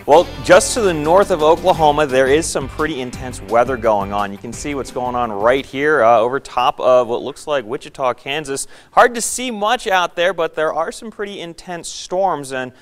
Well, just to the north of Oklahoma, there is some pretty intense weather going on. You can see what's going on right here over top of what looks like Wichita, Kansas. Hard to see much out there, but there are some pretty intense storms, and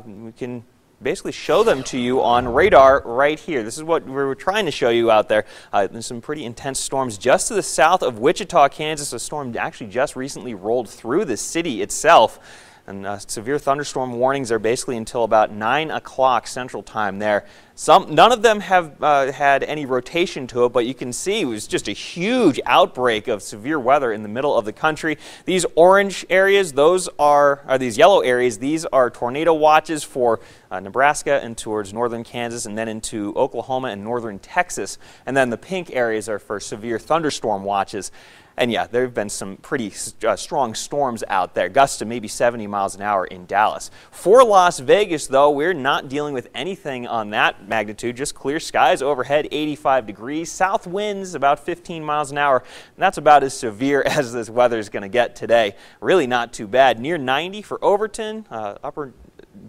we can basically show them to you on radar right here. This is what we were trying to show you out there. There's some pretty intense storms just to the south of Wichita, Kansas. A storm actually just recently rolled through the city itself. And severe thunderstorm warnings are basically until about 9 o'clock Central Time there. None of them have had any rotation to it, but you can see it was just a huge outbreak of severe weather in the middle of the country. These orange areas, these yellow areas, these are tornado watches for Nebraska and towards northern Kansas and then into Oklahoma and northern Texas. And then the pink areas are for severe thunderstorm watches. And yeah, there have been some pretty strong storms out there, gusts to maybe 70 miles an hour in Dallas. For Las Vegas, though, we're not dealing with anything on that magnitude, just clear skies overhead, 85 degrees, south winds about 15 miles an hour. And that's about as severe as this weather is going to get today. Really not too bad. Near 90 for Overton,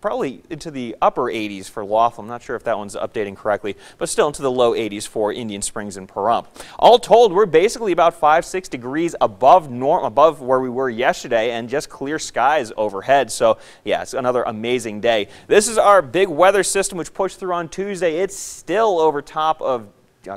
probably into the upper 80s for Laughlin. I'm not sure if that one's updating correctly, but still into the low 80s for Indian Springs and Pahrump. All told, we're basically about 5-6 degrees above where we were yesterday, and just clear skies overhead. So yeah, it's another amazing day. This is our big weather system which pushed through on Tuesday. It's still over top of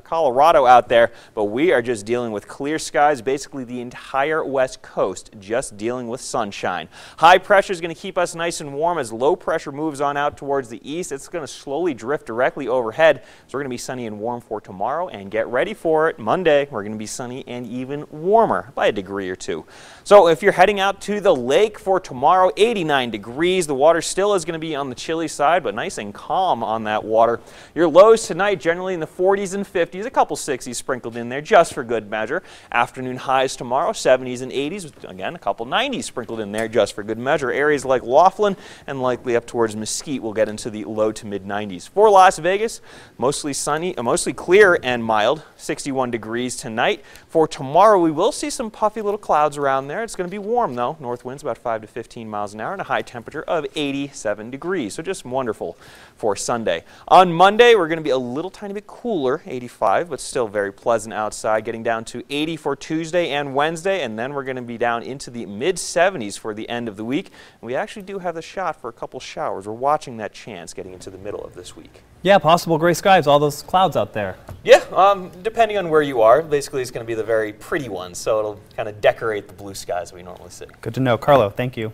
Colorado out there, but we are just dealing with clear skies, basically the entire west coast just dealing with sunshine. High pressure is going to keep us nice and warm. As low pressure moves on out towards the east, it's going to slowly drift directly overhead. So we're going to be sunny and warm for tomorrow, and get ready for it. Monday, we're going to be sunny and even warmer by a degree or two. So if you're heading out to the lake for tomorrow, 89 degrees. The water still is going to be on the chilly side, but nice and calm on that water. Your lows tonight generally in the 40s and 50s, a couple 60s sprinkled in there just for good measure. Afternoon highs tomorrow, 70s and 80s, again a couple 90s sprinkled in there just for good measure. Areas like Laughlin and likely up towards Mesquite will get into the low to mid 90s. For Las Vegas, mostly sunny, mostly clear and mild, 61 degrees tonight. For tomorrow, we will see some puffy little clouds around there. It's going to be warm though. North winds about 5 to 15 miles an hour and a high temperature of 87 degrees. So just wonderful for Sunday. On Monday, we're going to be a little tiny bit cooler, 85, but still very pleasant outside, getting down to 80 for Tuesday and Wednesday, and then we're going to be down into the mid-70s for the end of the week. And we actually do have the shot for a couple showers. We're watching that chance getting into the middle of this week. Yeah, possible gray skies, all those clouds out there. Yeah, depending on where you are, basically it's going to be the very pretty ones, so it'll kind of decorate the blue skies we normally see. Good to know. Carlo, thank you.